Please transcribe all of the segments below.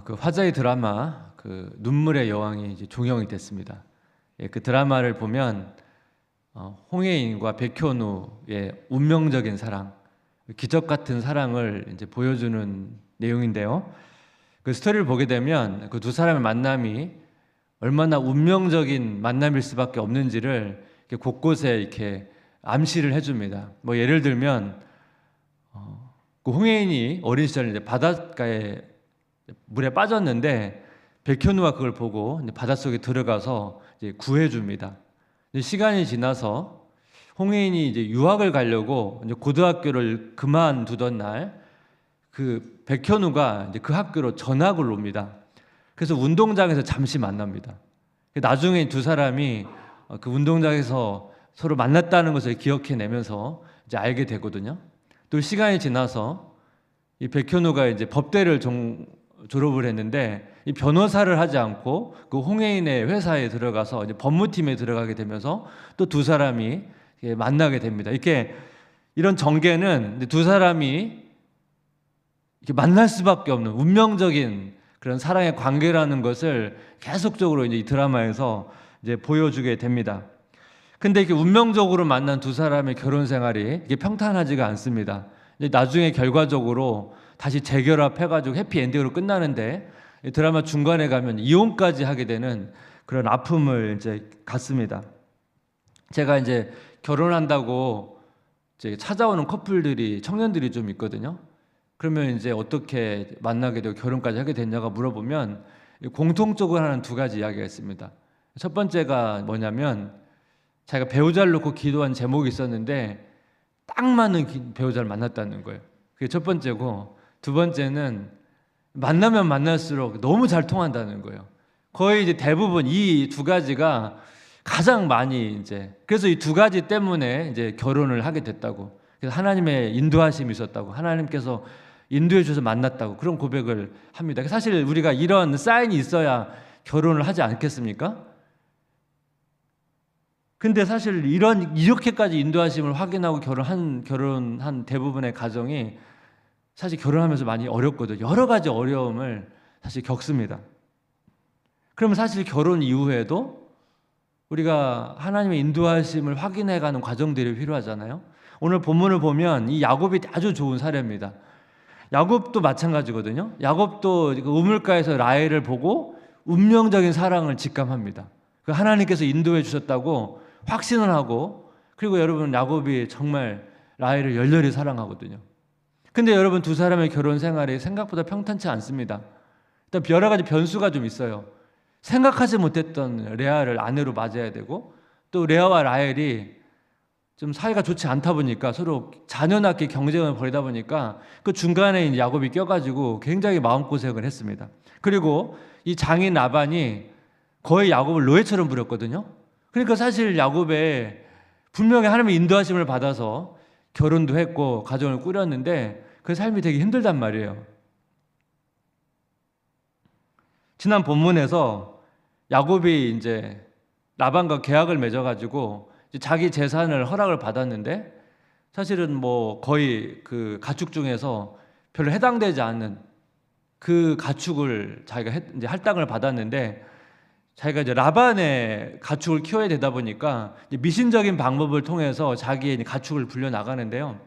그 화제의 드라마 눈물의 여왕이 이제 종영이 됐습니다. 그 드라마를 보면 홍혜인과 백현우의 운명적인 사랑, 기적 같은 사랑을 이제 보여주는 내용인데요. 그 스토리를 보게 되면 그 두 사람의 만남이 얼마나 운명적인 만남일 수밖에 없는지를 이렇게 곳곳에 이렇게 암시를 해줍니다. 뭐 예를 들면 그 홍혜인이 어린 시절 이제 바닷가에 물에 빠졌는데 백현우가 그걸 보고 바닷속에 들어가서 이제 구해줍니다. 시간이 지나서 홍혜인이 이제 유학을 가려고 이제 고등학교를 그만두던 날 그 백현우가 이제 그 학교로 전학을 옵니다. 그래서 운동장에서 잠시 만납니다. 나중에 두 사람이 그 운동장에서 서로 만났다는 것을 기억해내면서 이제 알게 되거든요. 또 시간이 지나서 이 백현우가 이제 법대를 졸업을 했는데 이 변호사를 하지 않고 그 홍혜인의 회사에 들어가서 이제 법무팀에 들어가게 되면서 또 두 사람이 만나게 됩니다. 이런 전개는 두 사람이 이렇게 만날 수밖에 없는 운명적인 그런 사랑의 관계라는 것을 계속적으로 이제 이 드라마에서 이제 보여주게 됩니다. 근데 이렇게 운명적으로 만난 두 사람의 결혼 생활이 이게 평탄하지가 않습니다. 나중에 결과적으로 다시 재결합해가지고 해피엔딩으로 끝나는데 드라마 중간에 가면 이혼까지 하게 되는 그런 아픔을 이제 갖습니다. 제가 이제 결혼한다고 이제 찾아오는 커플들이 청년들이 좀 있거든요. 그러면 이제 어떻게 만나게 되고 결혼까지 하게 됐냐가 물어보면 공통적으로 하는 두 가지 이야기가 있습니다. 첫 번째가 뭐냐면 자기가 배우자를 놓고 기도한 제목이 있었는데 딱 맞는 배우자를 만났다는 거예요. 그게 첫 번째고, 두 번째는 만나면 만날수록 너무 잘 통한다는 거예요. 거의 이제 대부분 이 두 가지가 가장 많이 그래서 이 두 가지 때문에 이제 결혼을 하게 됐다고. 그래서 하나님의 인도하심이 있었다고, 하나님께서 인도해 주셔서 만났다고 그런 고백을 합니다. 사실 우리가 이런 사인이 있어야 결혼을 하지 않겠습니까? 근데 사실 이렇게까지 인도하심을 확인하고 결혼한 대부분의 가정이 사실 결혼하면서 많이 어렵거든요. 여러 가지 어려움을 사실 겪습니다. 그러면 사실 결혼 이후에도 우리가 하나님의 인도하심을 확인해가는 과정들이 필요하잖아요. 오늘 본문을 보면 이 야곱이 아주 좋은 사례입니다. 야곱도 마찬가지거든요. 야곱도 그 우물가에서 라헬을 보고 운명적인 사랑을 직감합니다. 하나님께서 인도해 주셨다고 확신을 하고, 그리고 여러분 야곱이 정말 라헬을 열렬히 사랑하거든요. 근데 여러분 두 사람의 결혼 생활이 생각보다 평탄치 않습니다. 일단 여러 가지 변수가 좀 있어요. 생각하지 못했던 레아를 아내로 맞아야 되고, 또 레아와 라헬이 좀 사이가 좋지 않다 보니까 서로 자녀 낳기 경쟁을 벌이다 보니까 그 중간에 이제 야곱이 껴가지고 굉장히 마음고생을 했습니다. 그리고 이 장인 라반이 거의 야곱을 노예처럼 부렸거든요. 그러니까 사실 야곱의 분명히 하나님의 인도하심을 받아서 결혼도 했고 가정을 꾸렸는데 그 삶이 되게 힘들단 말이에요. 지난 본문에서 야곱이 이제 라반과 계약을 맺어가지고 자기 재산을 허락을 받았는데 사실은 뭐 거의 그 가축 중에서 별로 해당되지 않는 그 가축을 자기가 이제 할당을 받았는데, 자기가 이제 라반의 가축을 키워야 되다 보니까 이제 미신적인 방법을 통해서 자기의 가축을 불려 나가는데요.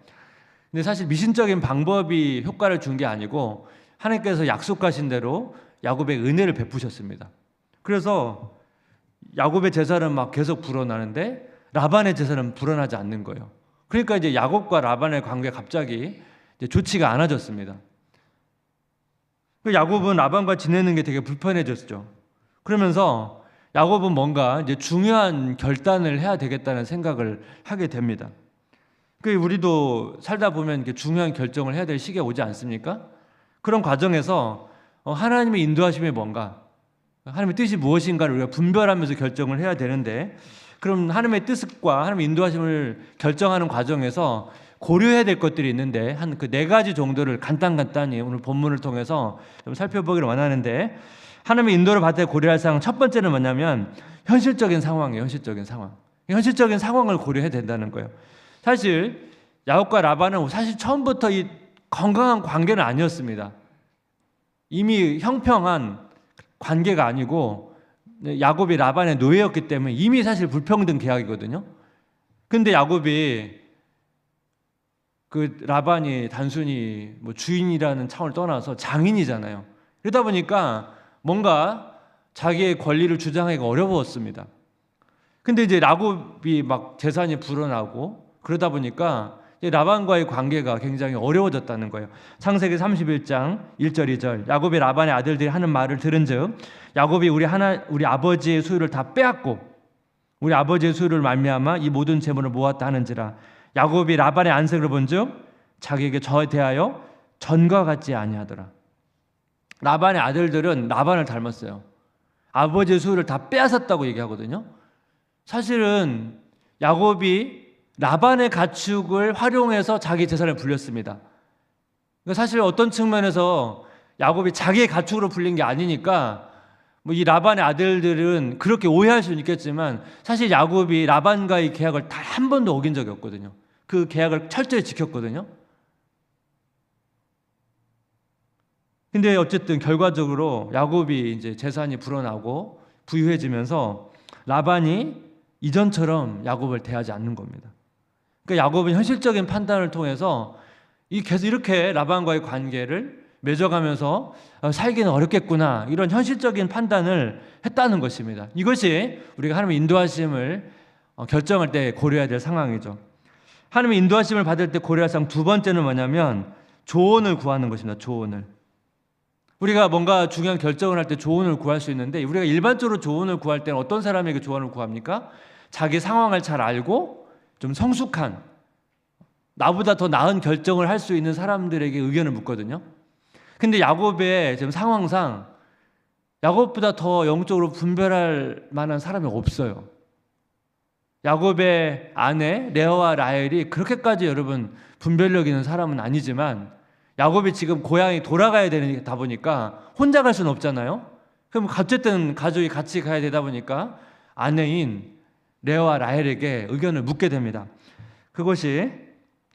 근데 사실 미신적인 방법이 효과를 준 게 아니고 하나님께서 약속하신 대로 야곱의 은혜를 베푸셨습니다. 그래서 야곱의 재산은 막 계속 불어나는데 라반의 재산은 불어나지 않는 거예요. 그러니까 이제 야곱과 라반의 관계가 갑자기 이제 좋지가 않아졌습니다. 야곱은 라반과 지내는 게 되게 불편해졌죠. 그러면서 야곱은 뭔가 이제 중요한 결단을 해야 되겠다는 생각을 하게 됩니다. 우리도 살다 보면 이렇게 중요한 결정을 해야 될 시기가 오지 않습니까? 그런 과정에서 하나님의 인도하심이 뭔가, 하나님의 뜻이 무엇인가를 우리가 분별하면서 결정을 해야 되는데, 그럼 하나님의 뜻과 하나님의 인도하심을 결정하는 과정에서 고려해야 될 것들이 있는데 한 그 4가지 정도를 간단히 오늘 본문을 통해서 좀 살펴보기를 원하는데, 하나님의 인도를 받을 때 고려할 사항 첫 번째는 뭐냐면 현실적인 상황이에요. 현실적인 상황을 고려해야 된다는 거예요. 사실 야곱과 라반은 사실 처음부터 이 건강한 관계는 아니었습니다. 이미 형평한 관계가 아니고 야곱이 라반의 노예였기 때문에 이미 사실 불평등 계약이거든요. 근데 야곱이 그 라반이 단순히 뭐 주인이라는 차원을 떠나서 장인이잖아요. 그러다 보니까 뭔가 자기의 권리를 주장하기가 어려웠습니다. 근데 이제 야곱이 막 재산이 불어나고 그러다 보니까 라반과의 관계가 굉장히 어려워졌다는 거예요. 창세기 31장 1절 2절 야곱이 라반의 아들들이 하는 말을 들은즉 야곱이 우리 아버지의 소유를 다 빼앗고 우리 아버지의 소유를 말미암아 이 모든 재물을 모았다 하는지라. 야곱이 라반의 안색을 본즉 자기에게 저에 대하여 전과 같지 아니하더라. 라반의 아들들은 라반을 닮았어요. 아버지의 소유를 다 빼앗았다고 얘기하거든요. 사실은 야곱이 라반의 가축을 활용해서 자기 재산을 불렸습니다. 사실 어떤 측면에서 야곱이 자기의 가축으로 불린 게 아니니까 뭐 이 라반의 아들들은 그렇게 오해할 수는 있겠지만 사실 야곱이 라반과의 계약을 단 한 번도 어긴 적이 없거든요. 그 계약을 철저히 지켰거든요. 근데 어쨌든 결과적으로 야곱이 이제 재산이 불어나고 부유해지면서 라반이 이전처럼 야곱을 대하지 않는 겁니다. 그러니까 야곱은 현실적인 판단을 통해서 계속 이렇게 라반과의 관계를 맺어가면서 살기는 어렵겠구나 이런 현실적인 판단을 했다는 것입니다. 이것이 우리가 하나님의 인도하심을 결정할 때 고려해야 될 상황이죠. 하나님의 인도하심을 받을 때 고려할 사항 두 번째는 뭐냐면 조언을 구하는 것입니다. 조언을. 우리가 뭔가 중요한 결정을 할 때 조언을 구할 수 있는데 우리가 일반적으로 조언을 구할 때는 어떤 사람에게 조언을 구합니까? 자기 상황을 잘 알고 좀 성숙한 나보다 더 나은 결정을 할 수 있는 사람들에게 의견을 묻거든요. 근데 야곱의 지금 상황상 야곱보다 더 영적으로 분별할 만한 사람이 없어요. 야곱의 아내 레아와 라헬이 그렇게까지 여러분 분별력 있는 사람은 아니지만 야곱이 지금 고향에 돌아가야 되다 보니까 혼자 갈 수는 없잖아요. 그럼 어쨌든 가족이 같이 가야 되다 보니까 아내인 레아와 라헬에게 의견을 묻게 됩니다. 그것이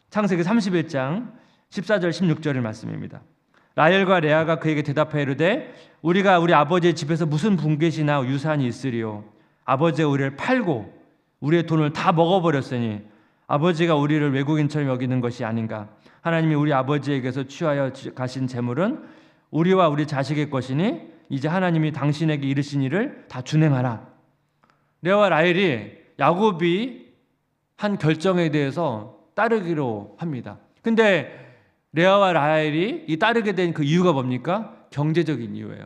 창세기 31장 14절 16절의 말씀입니다. 라헬과 레아가 그에게 대답하여 이르되 우리가 우리 아버지의 집에서 무슨 분깃이나 유산이 있으리요. 아버지가 우리를 팔고 우리의 돈을 다 먹어버렸으니 아버지가 우리를 외국인처럼 여기는 것이 아닌가. 하나님이 우리 아버지에게서 취하여 가신 재물은 우리와 우리 자식의 것이니 이제 하나님이 당신에게 이르신 일을 다 준행하라. 레아와 라헬이 야곱이 한 결정에 대해서 따르기로 합니다. 근데 레아와 라헬이 이 따르게 된 그 이유가 뭡니까? 경제적인 이유예요.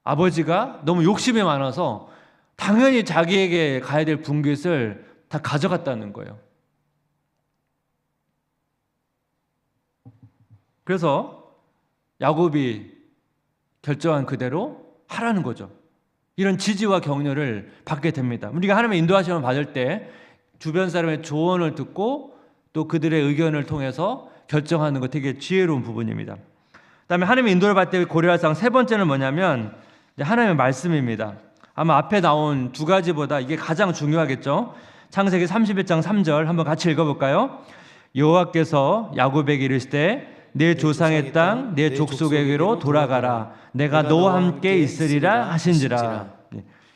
아버지가 너무 욕심이 많아서 당연히 자기에게 가야 될 분깃을 다 가져갔다는 거예요. 그래서 야곱이 결정한 그대로 하라는 거죠. 이런 지지와 격려를 받게 됩니다. 우리가 하나님의 인도하심을 받을 때 주변 사람의 조언을 듣고 또 그들의 의견을 통해서 결정하는 것 되게 지혜로운 부분입니다. 그다음에 하나님의 인도를 받을 때 고려할 사항 세 번째는 뭐냐면 하나님의 말씀입니다. 아마 앞에 나온 두 가지보다 이게 가장 중요하겠죠. 창세기 31장 3절 한번 같이 읽어볼까요? 여호와께서 야곱에게 이르시되 내 조상의 땅 내 족속에게로 돌아가라. 내가 너와 함께 있으리라 하신지라.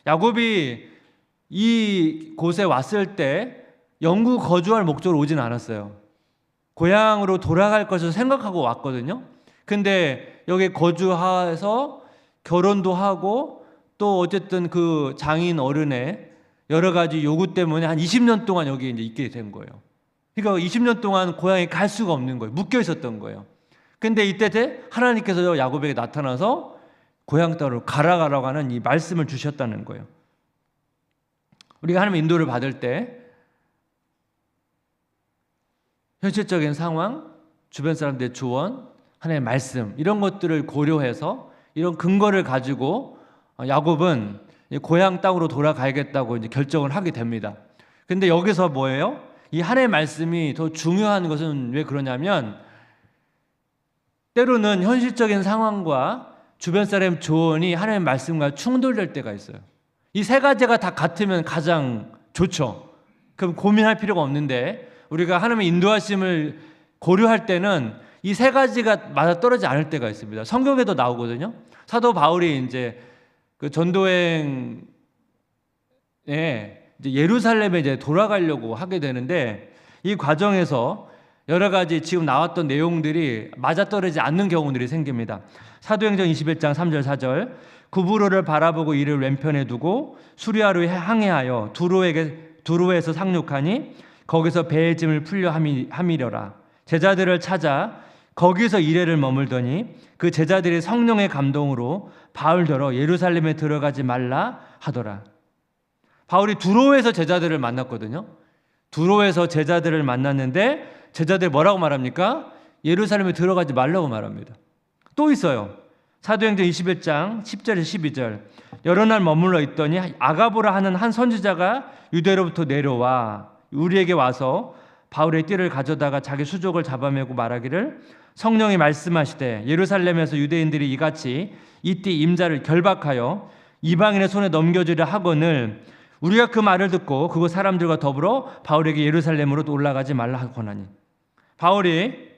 야곱이 이 곳에 왔을 때 영구 거주할 목적으로 오진 않았어요. 고향으로 돌아갈 것을 생각하고 왔거든요. 근데 여기 거주해서 결혼도 하고 또 어쨌든 그 장인 어른의 여러 가지 요구 때문에 한 20년 동안 여기 이제 있게 된 거예요. 그러니까 20년 동안 고향에 갈 수가 없는 거예요. 묶여 있었던 거예요. 근데 이때 하나님께서 야곱에게 나타나서 고향 땅으로 가라고 하는 이 말씀을 주셨다는 거예요. 우리가 하나님의 인도를 받을 때 현실적인 상황, 주변 사람들의 조언, 하나님의 말씀 이런 것들을 고려해서 이런 근거를 가지고 야곱은 고향 땅으로 돌아가야겠다고 이제 결정을 하게 됩니다. 근데 여기서 뭐예요? 이 하나님의 말씀이 더 중요한 것은 왜 그러냐면 때로는 현실적인 상황과 주변 사람의 조언이 하나님의 말씀과 충돌될 때가 있어요. 이 세 가지가 다 같으면 가장 좋죠. 그럼 고민할 필요가 없는데 우리가 하나님의 인도하심을 고려할 때는 이 세 가지가 맞아떨어지지 않을 때가 있습니다. 성경에도 나오거든요. 사도 바울이 이제 그 전도행에 이제 예루살렘에 이제 돌아가려고 하게 되는데, 이 과정에서 여러 가지 지금 나왔던 내용들이 맞아떨어지지 않는 경우들이 생깁니다. 사도행전 21장 3절 4절, 구브로를 바라보고 이를 왼편에 두고 수리아로 항해하여 두로에서 상륙하니 거기서 배의 짐을 풀려 함이려라. 제자들을 찾아 거기서 이레를 머물더니 그 제자들이 성령의 감동으로 바울더러 예루살렘에 들어가지 말라 하더라. 바울이 두로에서 제자들을 만났거든요. 두로에서 제자들을 만났는데 제자들이 뭐라고 말합니까? 예루살렘에 들어가지 말라고 말합니다. 또 있어요. 사도행전 21장 10절에서 12절, 여러 날 머물러 있더니 아가보라 하는 한 선지자가 유대로부터 내려와 우리에게 와서 바울의 띠를 가져다가 자기 수족을 잡아매고 말하기를, 성령이 말씀하시되 예루살렘에서 유대인들이 이같이 이 띠 임자를 결박하여 이방인의 손에 넘겨주려 하거늘 우리가 그 말을 듣고 그곳 사람들과 더불어 바울에게 예루살렘으로 올라가지 말라 하거나니. 바울이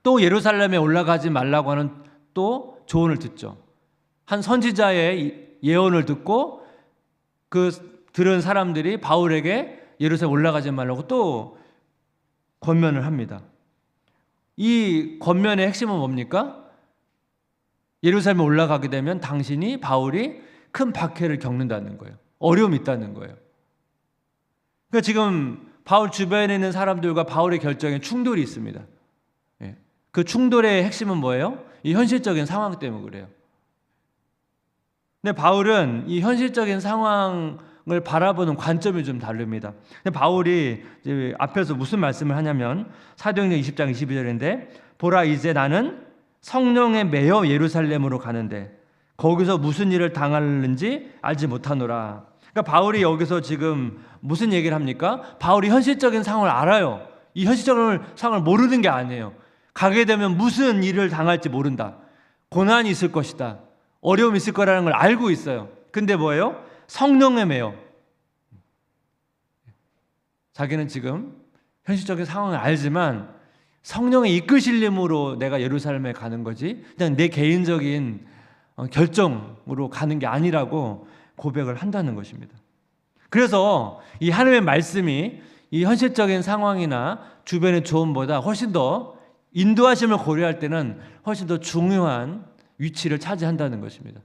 또 예루살렘에 올라가지 말라고 하는 또 조언을 듣죠. 한 선지자의 예언을 듣고 그 들은 사람들이 바울에게 예루살렘 올라가지 말라고 또 권면을 합니다. 이 권면의 핵심은 뭡니까? 예루살렘에 올라가게 되면 당신이, 바울이 큰 박해를 겪는다는 거예요. 어려움이 있다는 거예요. 그러니까 지금 바울 주변에 있는 사람들과 바울의 결정에 충돌이 있습니다. 그 충돌의 핵심은 뭐예요? 이 현실적인 상황 때문에 그래요. 근데 바울은 이 현실적인 상황을 바라보는 관점이 좀 다릅니다. 근데 바울이 이제 앞에서 무슨 말씀을 하냐면 사도행전 20장 22절인데, 보라 이제 나는 성령에 매여 예루살렘으로 가는데 거기서 무슨 일을 당하는지 알지 못하노라. 그러니까 바울이 여기서 지금 무슨 얘기를 합니까? 바울이 현실적인 상황을 알아요. 이 현실적인 상황을 모르는 게 아니에요. 가게 되면 무슨 일을 당할지 모른다. 고난이 있을 것이다. 어려움이 있을 거라는 걸 알고 있어요. 근데 뭐예요? 성령에 매여. 자기는 지금 현실적인 상황을 알지만 성령의 이끄실림으로 내가 예루살렘에 가는 거지 그냥 내 개인적인 결정으로 가는 게 아니라고 고백을 한다는 것입니다. 그래서 이 하나님의 말씀이 이 현실적인 상황이나 주변의 조언보다 훨씬 더 인도하심을 고려할 때는 훨씬 더 중요한 위치를 차지한다는 것입니다.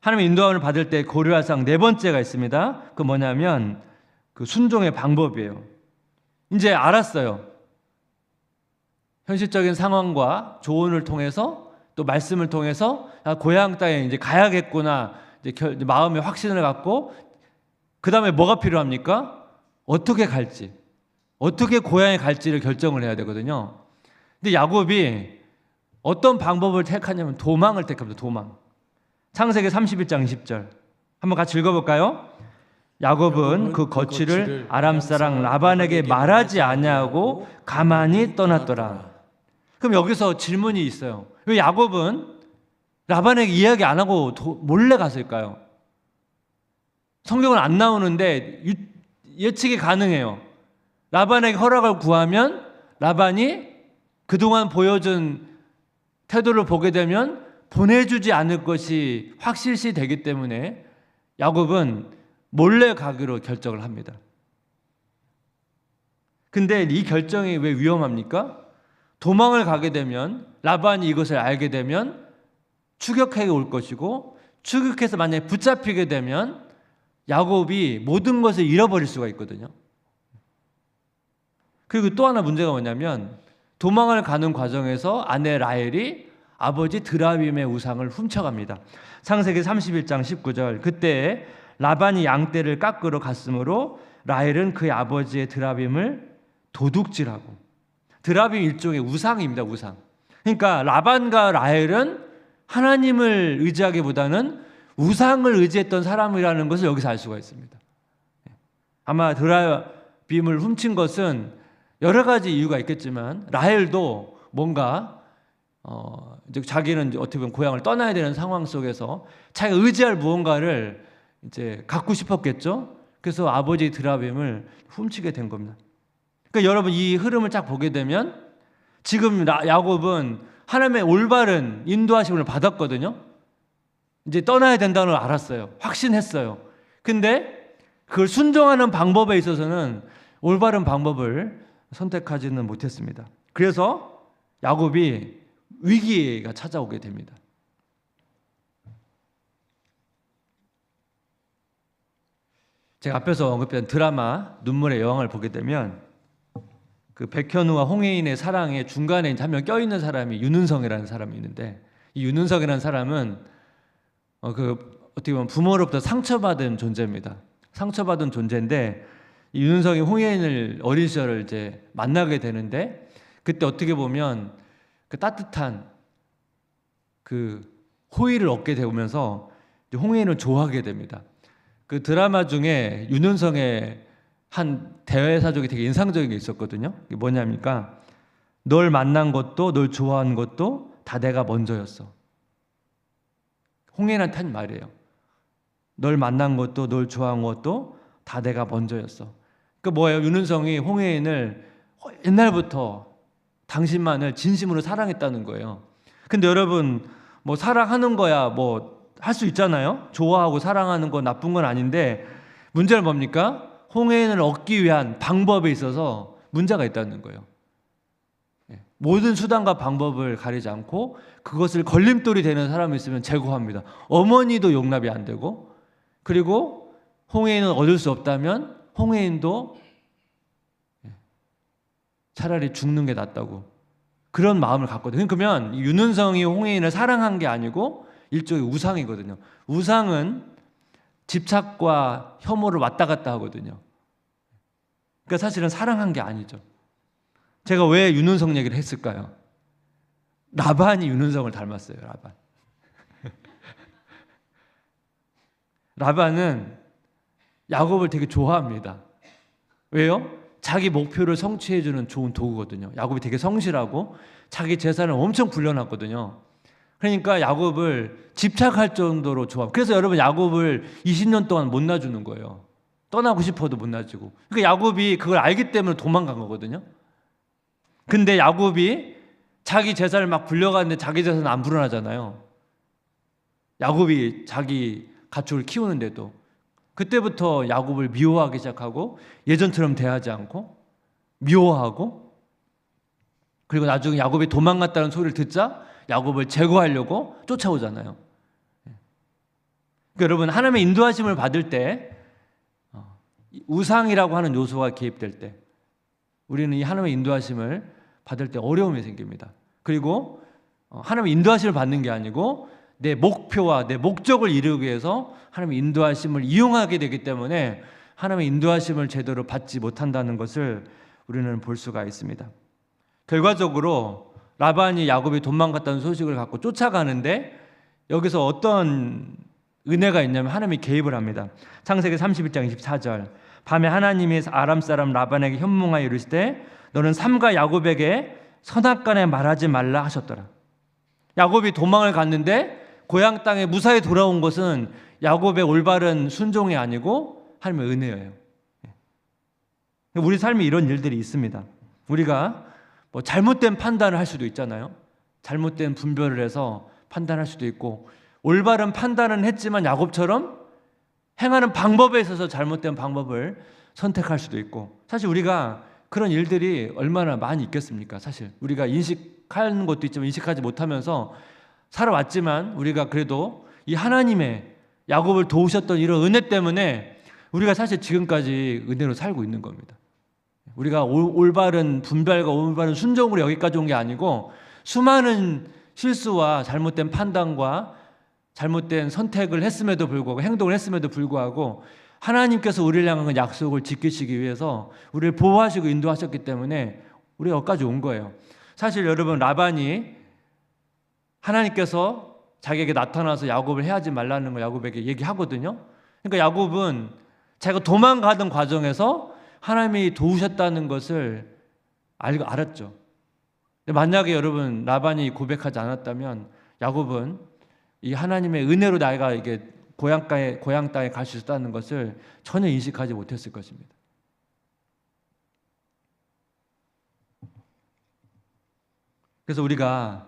하나님의 인도함을 받을 때 고려할 사항 네 번째가 있습니다. 그 뭐냐면 그 순종의 방법이에요. 이제 알았어요. 현실적인 상황과 조언을 통해서 또 말씀을 통해서 고향 땅에 이제 가야겠구나. 이제 마음의 확신을 갖고 그 다음에 뭐가 필요합니까? 어떻게 갈지, 어떻게 고향에 갈지를 결정을 해야 되거든요. 근데 야곱이 어떤 방법을 택하냐면 도망을 택합니다. 도망. 창세기 31장 20절 한번 같이 읽어볼까요? 야곱은 그 거취를 아람 사람 라반에게 말하지 아니하고 가만히 떠났더라. 그럼 여기서 질문이 있어요. 왜 야곱은 라반에게 이야기 안 하고 몰래 갔을까요? 성경은 안 나오는데 예측이 가능해요. 라반에게 허락을 구하면 라반이 그동안 보여준 태도를 보게 되면 보내주지 않을 것이 확실시 되기 때문에 야곱은 몰래 가기로 결정을 합니다. 근데 이 결정이 왜 위험합니까? 도망을 가게 되면 라반이 이것을 알게 되면 추격해 올 것이고, 추격해서 만약에 붙잡히게 되면 야곱이 모든 것을 잃어버릴 수가 있거든요. 그리고 또 하나 문제가 뭐냐면 도망을 가는 과정에서 아내 라헬이 아버지 드라빔의 우상을 훔쳐갑니다. 창세기 31장 19절, 그때 라반이 양떼를 깎으러 갔으므로 라헬은 그의 아버지의 드라빔을 도둑질하고, 드라빔 일종의 우상입니다. 우상. 그러니까 라반과 라헬은 하나님을 의지하기보다는 우상을 의지했던 사람이라는 것을 여기서 알 수가 있습니다. 아마 드라빔을 훔친 것은 여러 가지 이유가 있겠지만 라헬도 뭔가 이제 자기는 어떻게 보면 고향을 떠나야 되는 상황 속에서 자기가 의지할 무언가를 이제 갖고 싶었겠죠. 그래서 아버지 드라빔을 훔치게 된 겁니다. 그러니까 여러분 이 흐름을 쫙 보게 되면 지금 야곱은 하나님의 올바른 인도하심을 받았거든요. 이제 떠나야 된다는 걸 알았어요. 확신했어요. 근데 그걸 순종하는 방법에 있어서는 올바른 방법을 선택하지는 못했습니다. 그래서 야곱이 위기가 찾아오게 됩니다. 제가 앞에서 언급한 드라마 눈물의 여왕을 보게 되면 그 백현우와 홍혜인의 사랑의 중간에 한 명 껴있는 사람이 윤은성이라는 사람이 있는데, 이 윤은성이라는 사람은 어떻게 보면 부모로부터 상처받은 존재입니다. 상처받은 존재인데 이 윤은성이 홍혜인을 어린 시절을 이제 만나게 되는데, 그때 어떻게 보면 그 따뜻한 그 호의를 얻게 되면서 홍혜인을 좋아하게 됩니다. 그 드라마 중에 윤은성의 한 대사적이 되게 인상적인 게 있었거든요. 그게 뭐냐니까, 널 만난 것도 널 좋아하는 것도 다 내가 먼저였어. 홍혜인한테 한 말이에요. 널 만난 것도 널 좋아한 것도 다 내가 먼저였어. 그 뭐예요? 윤은성이 홍혜인을 옛날부터 당신만을 진심으로 사랑했다는 거예요. 근데 여러분 뭐 사랑하는 거야 뭐 할 수 있잖아요. 좋아하고 사랑하는 건 나쁜 건 아닌데, 문제는 뭡니까? 홍혜인을 얻기 위한 방법에 있어서 문제가 있다는 거예요. 모든 수단과 방법을 가리지 않고 그것을 걸림돌이 되는 사람이 있으면 제거합니다. 어머니도 용납이 안 되고, 그리고 홍혜인은 얻을 수 없다면 홍혜인도 차라리 죽는 게 낫다고 그런 마음을 갖거든요. 그러면 윤은성이 홍혜인을 사랑한 게 아니고 일종의 우상이거든요. 우상은 집착과 혐오를 왔다 갔다 하거든요. 그러니까 사실은 사랑한 게 아니죠. 제가 왜 윤은성 얘기를 했을까요? 라반이 윤은성을 닮았어요. 라반은 야곱을 되게 좋아합니다. 왜요? 자기 목표를 성취해주는 좋은 도구거든요. 야곱이 되게 성실하고 자기 재산을 엄청 불려놨거든요. 그러니까 야곱을 집착할 정도로 좋아합니다. 그래서 여러분 야곱을 20년 동안 못 놔주는 거예요. 떠나고 싶어도 못 놔주고. 그러니까 야곱이 그걸 알기 때문에 도망간 거거든요. 근데 야곱이 자기 재산을 막 불려가는데 자기 재산은 안 불어나잖아요. 야곱이 자기 가축을 키우는데도. 그때부터 야곱을 미워하기 시작하고 예전처럼 대하지 않고 미워하고, 그리고 나중에 야곱이 도망갔다는 소리를 듣자 야곱을 제거하려고 쫓아오잖아요. 그러니까 여러분 하나님의 인도하심을 받을 때, 우상이라고 하는 요소가 개입될 때 우리는 이 하나님의 인도하심을 받을 때 어려움이 생깁니다. 그리고 하나님의 인도하심을 받는 게 아니고 내 목표와 내 목적을 이루기 위해서 하나님의 인도하심을 이용하게 되기 때문에 하나님의 인도하심을 제대로 받지 못한다는 것을 우리는 볼 수가 있습니다. 결과적으로 라반이 야곱이 도망갔다는 소식을 갖고 쫓아가는데 여기서 어떤 은혜가 있냐면 하나님이 개입을 합니다. 창세기 31장 24절, 밤에 하나님이 아람 사람 라반에게 현몽하여 이르시되 너는 삼가 야곱에게 선악간에 말하지 말라 하셨더라. 야곱이 도망을 갔는데 고향 땅에 무사히 돌아온 것은 야곱의 올바른 순종이 아니고 하나님의 은혜예요. 우리 삶에 이런 일들이 있습니다. 우리가 뭐 잘못된 판단을 할 수도 있잖아요. 잘못된 분별을 해서 판단할 수도 있고, 올바른 판단은 했지만 야곱처럼 행하는 방법에 있어서 잘못된 방법을 선택할 수도 있고, 사실 우리가 그런 일들이 얼마나 많이 있겠습니까? 사실 우리가 인식하는 것도 있지만 인식하지 못하면서 살아왔지만, 우리가 그래도 이 하나님의 야곱을 도우셨던 이런 은혜 때문에 우리가 사실 지금까지 은혜로 살고 있는 겁니다. 우리가 올바른 분별과 올바른 순종으로 여기까지 온 게 아니고 수많은 실수와 잘못된 판단과 잘못된 선택을 했음에도 불구하고, 행동을 했음에도 불구하고 하나님께서 우리를 향한 약속을 지키시기 위해서 우리를 보호하시고 인도하셨기 때문에 우리가 여기까지 온 거예요. 사실 여러분, 라반이 하나님께서 자기에게 나타나서 야곱을 해하지 말라는 걸 야곱에게 얘기하거든요. 그러니까 야곱은 자기가 도망가던 과정에서 하나님이 도우셨다는 것을 알았죠. 만약에 여러분 라반이 고백하지 않았다면 야곱은 이 하나님의 은혜로 내가 이게 고향 땅에 갈 수 있었다는 것을 전혀 인식하지 못했을 것입니다. 그래서 우리가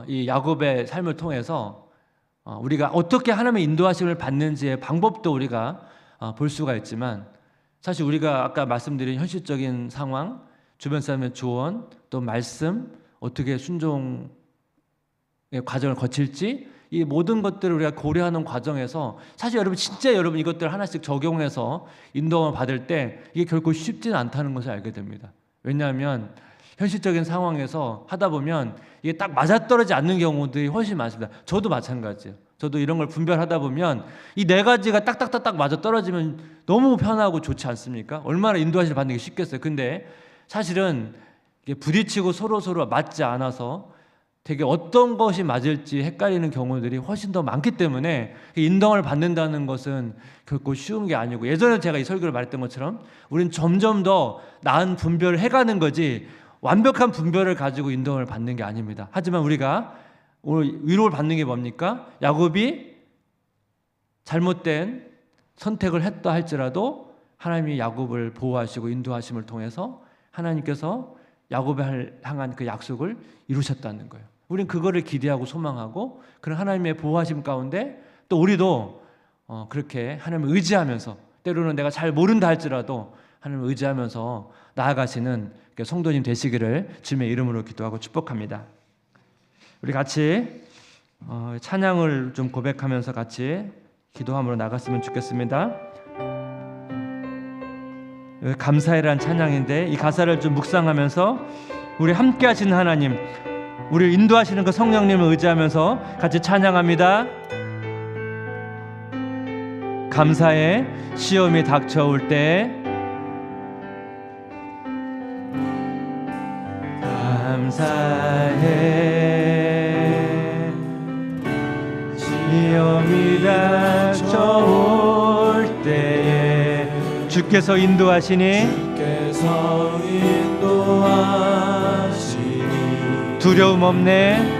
이 야곱의 삶을 통해서 우리가 어떻게 하나님의 인도하심을 받는지의 방법도 우리가 볼 수가 있지만, 사실 우리가 아까 말씀드린 현실적인 상황, 주변 사람의 조언, 또 말씀, 어떻게 순종의 과정을 거칠지, 이 모든 것들을 우리가 고려하는 과정에서 사실 여러분 진짜 여러분 이것들 하나씩 적용해서 인도함을 받을 때 이게 결코 쉽지는 않다는 것을 알게 됩니다. 왜냐하면 현실적인 상황에서 하다 보면 이게 딱 맞아떨어지지 않는 경우들이 훨씬 많습니다. 저도 마찬가지예요. 저도 이런 걸 분별하다 보면 이 네 가지가 딱딱딱딱 맞아떨어지면 너무 편하고 좋지 않습니까? 얼마나 인도하심을 받는 게 쉽겠어요. 근데 사실은 이게 부딪히고 서로 맞지 않아서 되게 어떤 것이 맞을지 헷갈리는 경우들이 훨씬 더 많기 때문에 인도함을 받는다는 것은 결코 쉬운 게 아니고, 예전에 제가 이 설교를 말했던 것처럼 우리는 점점 더 나은 분별을 해가는 거지 완벽한 분별을 가지고 인도함을 받는 게 아닙니다. 하지만 우리가 오늘 위로를 받는 게 뭡니까? 야곱이 잘못된 선택을 했다 할지라도 하나님이 야곱을 보호하시고 인도하심을 통해서 하나님께서 야곱을 향한 그 약속을 이루셨다는 거예요. 우리는 그거를 기대하고 소망하고 그런 하나님의 보호하심 가운데 또 우리도 그렇게 하나님을 의지하면서, 때로는 내가 잘 모른다 할지라도 하나님을 의지하면서 나아가시는 성도님 되시기를 주님의 이름으로 기도하고 축복합니다. 우리 같이 찬양을 좀 고백하면서 같이 기도함으로 나갔으면 좋겠습니다. 감사해란 찬양인데 이 가사를 좀 묵상하면서 우리 함께 하시는 하나님, 우리를 인도하시는 그 성령님을 의지하면서 같이 찬양합니다. 감사해 시험이 닥쳐올 때, 감사해 시험이 닥쳐올 때에 주께서 인도하시니 두려움 없네.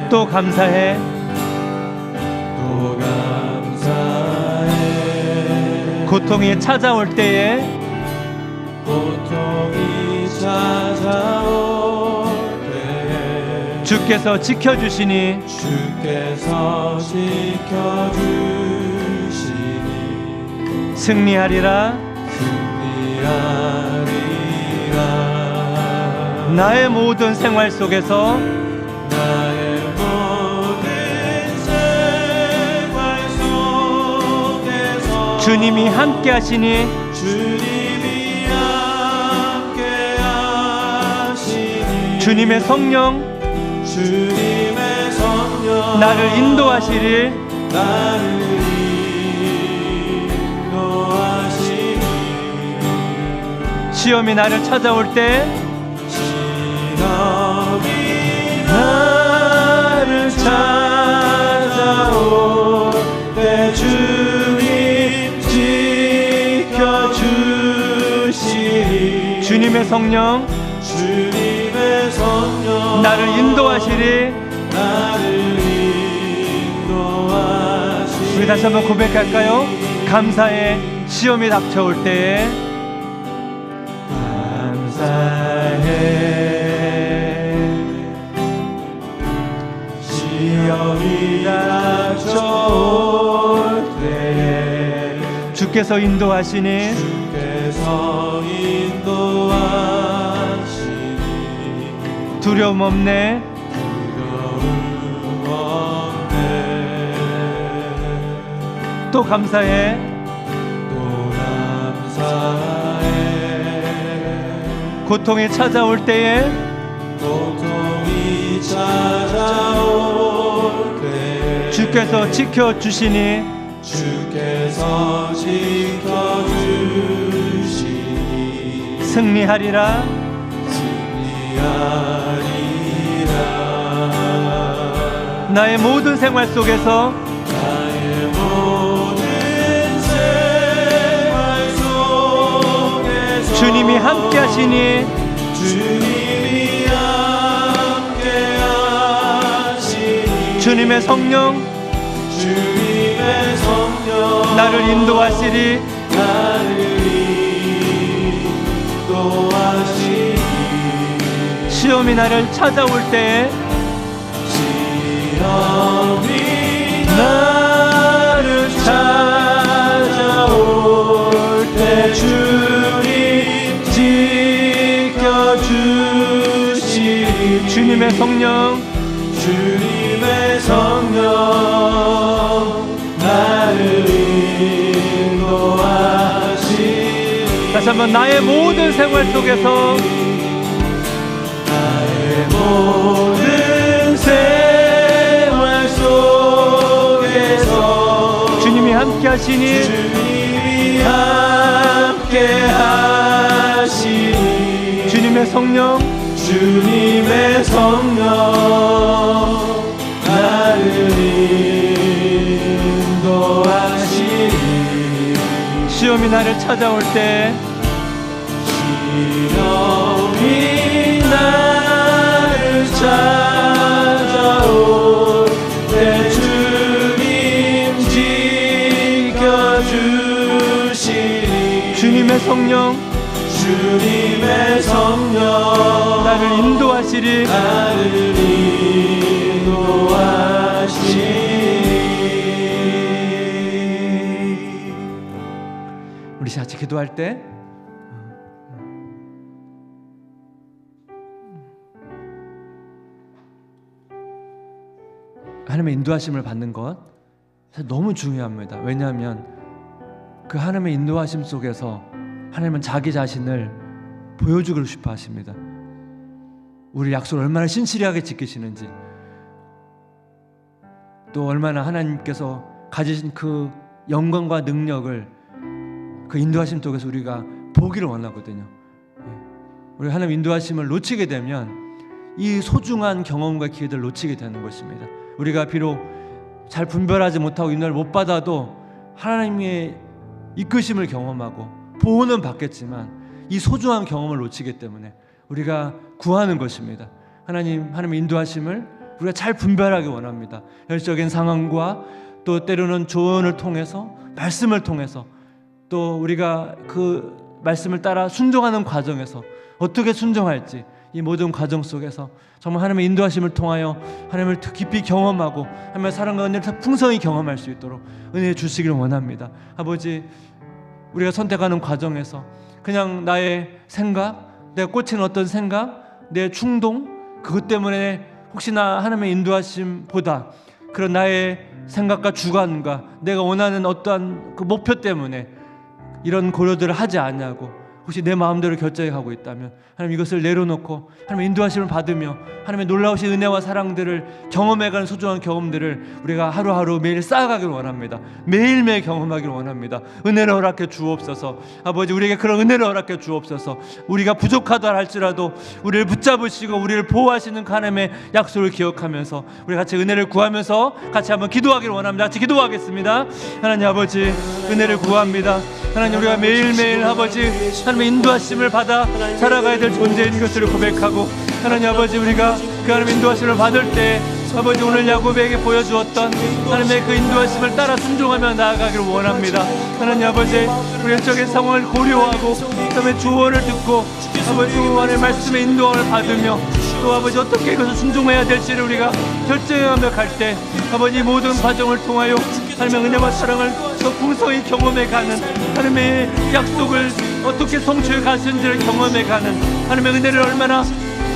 또 감사해. 고통이 찾아올 때에 주께서 지켜주시니 승리하리라. 나의 모든 생활 속에서 주님이 함께 하시니 주님의 성령 나를 인도하시리. 시험이 나를 찾아올 때 주님 지켜주시리. 주님의 성령 나를 인도하시리. 우리 다시 한번 고백할까요? 감사해 시험이 닥쳐올 때에 시험이 닥쳐올 때에 주께서 인도하시니 두려움 없네. 또 감사해. 고통이 찾아올 때에 주께서 지켜주시니 승리하리라. 나의 모든 생활 속에서 주님이 함께 하시니 주님의 성령 나를 인도하시리. 시험이 나를 찾아올 때 시험이 나를 찾아올 때 주님 지켜주시리. 주님의 성령 나를 인도하시리. 다시 한번 나의 모든 생활 속에서 나의 모든 생활 속에서 주님이 함께 하시니 주님이 함께 하시니. 주님의 성령 나를 인도하시니. 시험이 나를 찾아올 때 시험이 나를 찾아올 때 주님 지켜주시니. 주님의 성령 나를 인도하시리. 우리 같이 기도할 때 하나님의 인도하심을 받는 것 사실 너무 중요합니다. 왜냐하면 그 하나님의 인도하심 속에서 하나님은 자기 자신을 보여주고 싶어 하십니다. 우리 약속을 얼마나 신실하게 지키시는지, 또 얼마나 하나님께서 가지신 그 영광과 능력을 그 인도하심 속에서 우리가 보기를 원하거든요. 우리 하나님 인도하심을 놓치게 되면 이 소중한 경험과 기회들을 놓치게 되는 것입니다. 우리가 비록 잘 분별하지 못하고 인도를 못 받아도 하나님의 이끄심을 경험하고 보호는 받겠지만 이 소중한 경험을 놓치기 때문에 우리가 구하는 것입니다. 하나님의 인도하심을 우리가 잘 분별하기 원합니다. 현실적인 상황과 또 때로는 조언을 통해서, 말씀을 통해서, 또 우리가 그 말씀을 따라 순종하는 과정에서 어떻게 순종할지, 이 모든 과정 속에서 정말 하나님의 인도하심을 통하여 하나님을 더 깊이 경험하고 하나님의 사랑과 은혜를 더 풍성히 경험할 수 있도록 은혜 주시기를 원합니다. 아버지, 우리가 선택하는 과정에서 그냥 나의 생각, 내가 꽂힌 어떤 생각, 내 충동, 그것 때문에 혹시나 하나님의 인도하심보다 그런 나의 생각과 주관과 내가 원하는 어떠한 그 목표 때문에 이런 고려들을 하지 않냐고 혹시 내 마음대로 결정하고 있다면 하나님 이것을 내려놓고 하나님의 인도하심을 받으며 하나님의 놀라우신 은혜와 사랑들을 경험해가는 소중한 경험들을 우리가 하루하루 매일 쌓아가기를 원합니다. 매일매일 경험하기를 원합니다. 은혜를 허락해 주옵소서. 아버지, 우리에게 그런 은혜를 허락해 주옵소서. 우리가 부족하다 할지라도 우리를 붙잡으시고 우리를 보호하시는 하나님의 약속을 기억하면서 우리 같이 은혜를 구하면서 같이 한번 기도하기를 원합니다. 같이 기도하겠습니다. 하나님 아버지, 은혜를 구합니다. 하나님, 우리가 매일매일 아버지 하나님의 인도하심을 받아 살아가야 될 존재인 것을 고백하고, 하나님 아버지, 우리가 그 하나님의 인도하심을 받을 때 아버지 오늘 야곱에게 보여주었던 하나님의 그 인도하심을 따라 순종하며 나아가기를 원합니다. 하나님 아버지, 우리 영적인 상황을 고려하고 그다음에 조언을 듣고 아버지 하나님의 말씀의 인도함을 받으며 또 아버지 어떻게 이것을 순종해야 될지를 우리가 결정하며 갈 때 아버지 모든 과정을 통하여 하나님의 은혜와 사랑을 더 풍성히 경험해가는, 하나님의 약속을 어떻게 성취해 가시는지를 경험해가는, 하나님의 은혜를 얼마나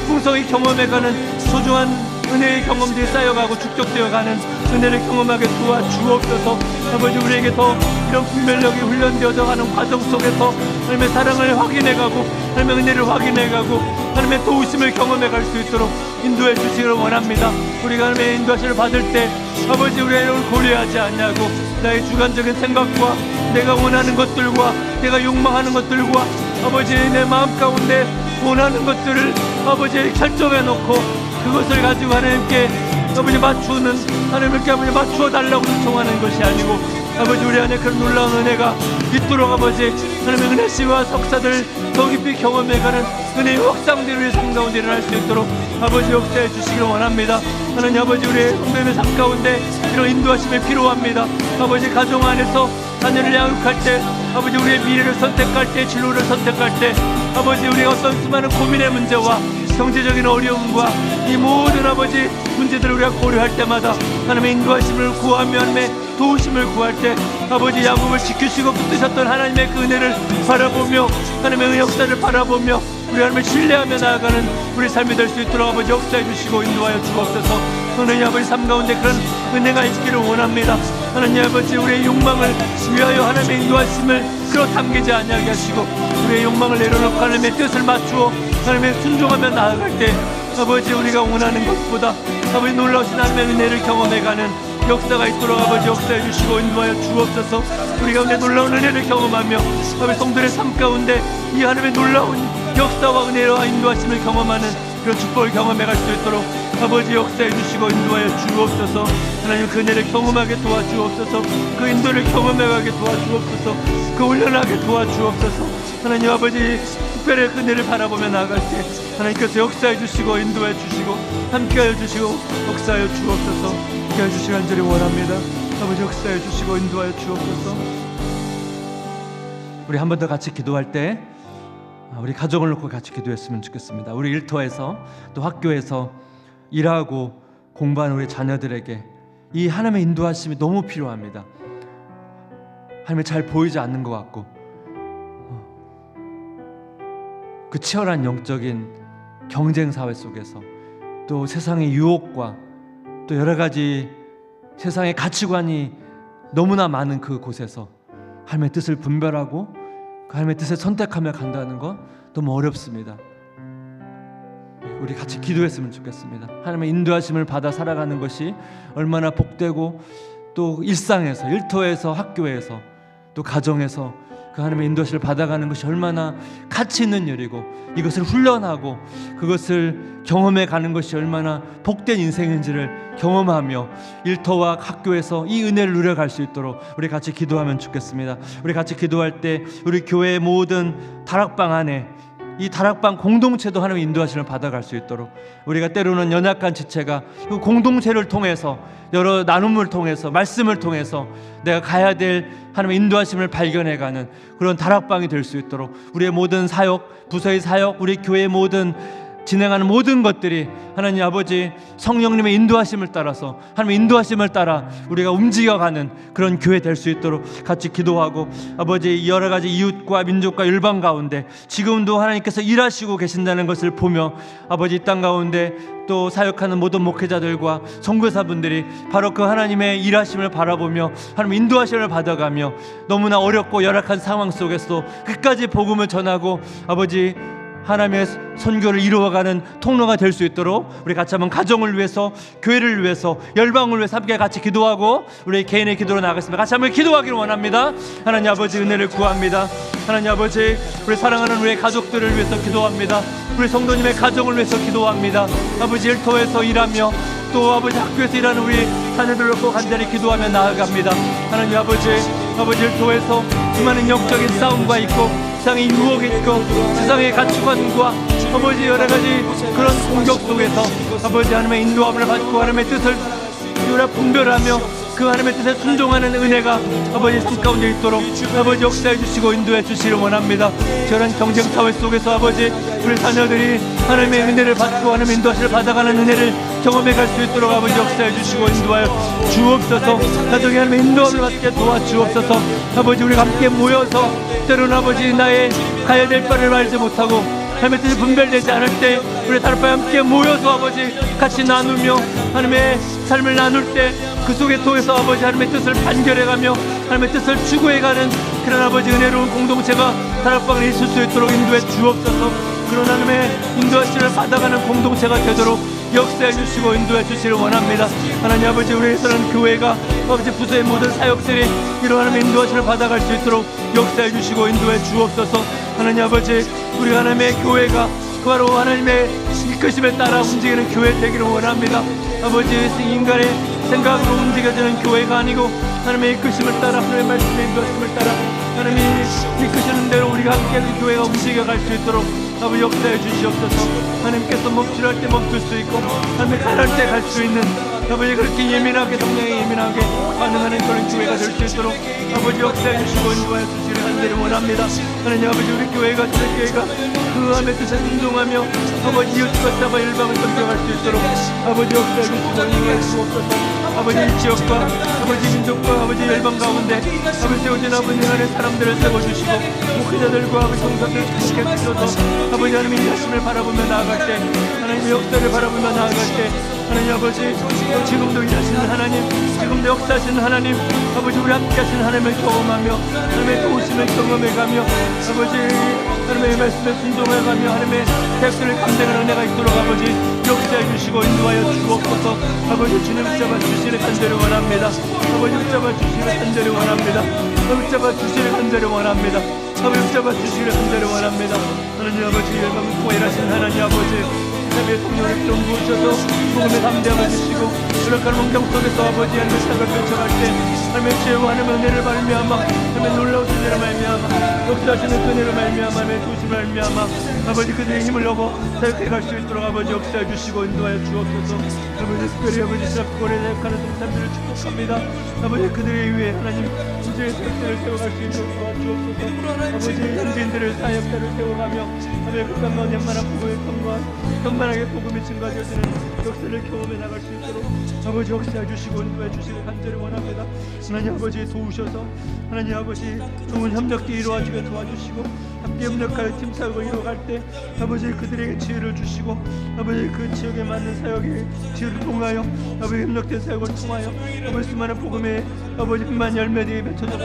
풍성히 경험해가는 소중한 은혜의 경험들이 쌓여가고 축적되어가는 은혜를 경험하게 도와주옵소서. 아버지, 우리에게 더 이런 분별력이 훈련되어져 가는 과정 속에서 하나님의 사랑을 확인해가고 하나님의 은혜를 확인해가고 하나님의 도우심을 경험해갈 수 있도록 인도해 주시기를 원합니다. 우리가 하나님의 인도하심을 받을 때 아버지, 우리를 고려하지 않냐고 나의 주관적인 생각과 내가 원하는 것들과 내가 욕망하는 것들과 아버지 내 마음 가운데 원하는 것들을 아버지 결정해 놓고 그것을 가지고 하나님께 아버지 맞추는, 하나님께 아버지 맞추어 달라고 요청하는 것이 아니고 아버지 우리 안에 그런 놀라운 은혜가 있도록 아버지 하나님의 은혜씨와 석사들 더 깊이 경험해가는 은혜의 확장들을 위해 삶 가운데 일어날 수 있도록 아버지 역사해 주시기를 원합니다. 하나님 아버지, 우리의 성도님의 삶 가운데 이런 인도하심이 필요합니다. 아버지, 가정 안에서 자녀를 양육할 때 아버지 우리의 미래를 선택할 때, 진로를 선택할 때 아버지 우리가 어떤 수많은 고민의 문제와 경제적인 어려움과 이 모든 아버지 문제들을 우리가 고려할 때마다 하나님의 인도하심을 구하며 하나님의 도우심을 구할 때 아버지 야곱을 지키시고 붙드셨던 하나님의 그 은혜를 바라보며 하나님의 역사를 바라보며 우리 하나님을 신뢰하며 나아가는 우리 삶이 될 수 있도록 아버지 역사해 주시고 인도하여 주옵소서. 하나님 아버지 삶 가운데 그런 은혜가 있기를 원합니다. 하나님 아버지 우리의 욕망을 위하여 하나님의 인도하심을 끌어당기지 아니하게 하시고 우리의 욕망을 내려놓고 하나님의 뜻을 맞추어 하나님의 순종하며 나아갈 때 아버지 우리가 원하는 것보다 아버지 놀라우신 하나님의 은혜를 경험해가는 역사가 있도록 아버지 역사해 주시고 인도하여 주옵소서. 우리 가운데 놀라운 은혜를 경험하며 아버지 성도의 삶 가운데 이 하나님의 놀라운 역사와 은혜와 인도하심을 경험하는 그런 축복을 경험해갈 수 있도록 아버지 역사해 주시고 인도하여 주옵소서. 하나님 그 은혜를 경험하게 도와주옵소서. 그 인도를 경험해가게 도와주옵소서. 그 훈련하게 도와주옵소서. 하나님 아버지 특별히 그 은혜를 바라보며 나아갈 때 하나님께서 역사해 주시고 인도해 주시고 함께하여 주시고 역사하여 주옵소서. 함께하여 주시기 간절히 원합니다. 아버지 역사해 주시고 인도하여 주옵소서. 우리 한 번 더 같이 기도할 때 우리 가족을 놓고 같이 기도했으면 좋겠습니다. 우리 일터에서 또 학교에서 일하고 공부하는 우리 자녀들에게 이 하나님의 인도하심이 너무 필요합니다. 하나님이 잘 보이지 않는 것 같고 그 치열한 영적인 경쟁 사회 속에서 또 세상의 유혹과 또 여러 가지 세상의 가치관이 너무나 많은 그 곳에서 하나님의 뜻을 분별하고 그 하나님의 뜻을 선택하며 간다는 것 너무 어렵습니다. 우리 같이 기도했으면 좋겠습니다. 하나님의 인도하심을 받아 살아가는 것이 얼마나 복되고 또 일상에서 일터에서 학교에서 또 가정에서 그 하나님의 인도하심을 받아가는 것이 얼마나 가치 있는 일이고 이것을 훈련하고 그것을 경험해 가는 것이 얼마나 복된 인생인지를 경험하며 일터와 학교에서 이 은혜를 누려갈 수 있도록 우리 같이 기도하면 좋겠습니다. 우리 같이 기도할 때 우리 교회의 모든 다락방 안에 이 다락방 공동체도 하나님의 인도하심을 받아갈 수 있도록 우리가 때로는 연약한 지체가 그 공동체를 통해서 여러 나눔을 통해서 말씀을 통해서 내가 가야 될 하나님의 인도하심을 발견해가는 그런 다락방이 될 수 있도록 우리의 모든 사역, 부서의 사역, 우리 교회의 모든 진행하는 모든 것들이 하나님 아버지 성령님의 인도하심을 따라서 하나님의 인도하심을 따라 우리가 움직여가는 그런 교회 될 수 있도록 같이 기도하고 아버지 여러 가지 이웃과 민족과 열방 가운데 지금도 하나님께서 일하시고 계신다는 것을 보며 아버지 이 땅 가운데 또 사역하는 모든 목회자들과 선교사분들이 바로 그 하나님의 일하심을 바라보며 하나님 인도하심을 받아가며 너무나 어렵고 열악한 상황 속에서도 끝까지 복음을 전하고 아버지 하나님의 선교를 이루어가는 통로가 될 수 있도록 우리 같이 한번 가정을 위해서 교회를 위해서 열방을 위해서 함께 같이 기도하고 우리 개인의 기도로 나가겠습니다. 같이 한번 기도하기를 원합니다. 하나님 아버지 은혜를 구합니다. 하나님 아버지 우리 사랑하는 우리 가족들을 위해서 기도합니다. 우리 성도님의 가정을 위해서 기도합니다. 아버지 일터에서 일하며 또 아버지 학교에서 일하는 우리 자녀들을 놓고 간절히 기도하며 나아갑니다. 하나님 아버지 일터에서 수많은 영적인 싸움과 있고 세상의 유혹이 있고 세상의 가치관과 아버지 여러 가지 그런 공격 속에서 아버지 하나님의 인도함을 받고 하나님의 뜻을 우리가 분별하며 그 하나님의 뜻에 순종하는 은혜가 아버지 삶 가운데 있도록 아버지 역사해 주시고 인도해 주시기를 원합니다. 저런 경쟁 사회 속에서 아버지 우리 자녀들이 하나님의 은혜를 받고 하나님의 인도하심을 받아가는 은혜를 경험해 갈 수 있도록 아버지 역사해 주시고 인도하여 주옵소서. 가정의 하나님의 인도함을 받게 도와주옵소서. 아버지 우리가 함께 모여서 때로는 아버지 나의 가야 될 바를 알지 못하고 하나님의 뜻이 분별되지 않을 때 우리 다락방에 함께 모여서 아버지 같이 나누며 하나님의 삶을 나눌 때 그 속에 통해서 아버지 하나님의 뜻을 판결해가며 하나님의 뜻을 추구해가는 그런 아버지 은혜로운 공동체가 다락방에 있을 수 있도록 인도해 주옵소서. 그런 하나님의 인도하심을 받아가는 공동체가 되도록 역사해 주시고 인도해 주시기를 원합니다. 하나님 아버지 우리에서는 교회가 아버지 부서의 모든 사역들이 이런 하나님의 인도하심을 받아갈 수 있도록 역사해 주시고 인도해 주옵소서. 하나님 아버지 우리 하나님의 교회가 바로 하나님의 이끄심에 따라 움직이는 교회 되기를 원합니다. 아버지 인간의 생각으로 움직여지는 교회가 아니고 하나님의 이끄심을 따라 하나님의 말씀의 인도하심을 따라 하나님이 이끄시는 대로 우리가 함께 그 교회가 움직여갈 수 있도록 아버지 역사해 주시옵소서. 하나님께서 멈추랄 때 멈출 수 있고 하나님의 가랄 때 갈 수 있는 아버지 그렇게 예민하게 성령에 예민하게 반응하는 그런 교회가 될 수 있도록 아버지 역사해 주시고 인도해 주시기를 간절히 원합니다. 하나님 아버지 우리 교회가 주님교회가 그 암의 뜻에 순종하며 아버지 이웃과 사바 일방을 선택할 수 있도록 아버지 역사해 주시고 인도해 주옵소서. 아버지 이 지역과 아버지 민족과 아버지 열방 가운데 아버지 오진 아버지 안에 사람들을 세워주시고 목회자들과 아버지 동사들 함께 주셔서 아버지 하나님 인자심을 바라보며 나아갈 때 하나님의 역사를 바라보며 나아갈 때 하나님 아버지 지금도 일하시는 하나님 지금도 역사하시는 하나님 아버지 우리 함께 하시는 하나님을 경험하며 하나님의 도우심을 경험해가며 아버지 하나님의 말씀에 순종해가며 하나님의 백성을 감당하는 은혜가 있도록 아버지 역사해 주시고 인도하여 주옵소서. 아버지 주님 붙잡아 주시를 간절히 원합니다. 아버지 붙잡아 주시를 간절히 원합니다. 붙잡아 주시를 간절히 원합니다. 아버지 붙잡아 주시를 간절히 원합니다. 하나님 아버지 열방을 통해 일하시는 하나님 아버지 하나님의 성령을 좀 부으셔서 복음에 담대함을 주시고 노력하는 환경 속에서 아버지 하나님의 삶을 펼쳐갈 때 하나님의 지혜와 하나님의 은혜를 말미암아 하나님의 놀라우신 은혜를 말미암아 역사하시는 그 은혜를 말미암아 하나님의 도심을 말미암아 아버지 그들의 힘을 얻어 사역해 갈 수 있도록 아버지 역사해 주시고 인도하여 주옵소서. 아버지 특별히 아버지 시작골에 사역하는 동산들을 축복합니다. 아버지 그들의 위해 하나님 인재의 사역들을 세워갈 수 있도록 도와주옵소서. 아버지 현지인들을 사역자를 세워가며 아버지 그 가운데 연만한 복음의 경만하게 복음이 증가되어지는 역사를 경험해 나갈 수 있도록 아버지 역사해 주시고 인도해 주시길 간절히 원합니다. 하나님 아버지 도우셔서 하나님 아버지 좋은 협력도 이루어지게 도와주시고 함께 협력하여 팀 사역을 이루어갈 때 아버지 그들에게 지혜를 주시고 아버지 그 지역에 맞는 사역의 지혜를 통하여 아버지 협력된 사역을 통하여 아버지 수많은 복음의 아버지 만 열매들이 맺혀져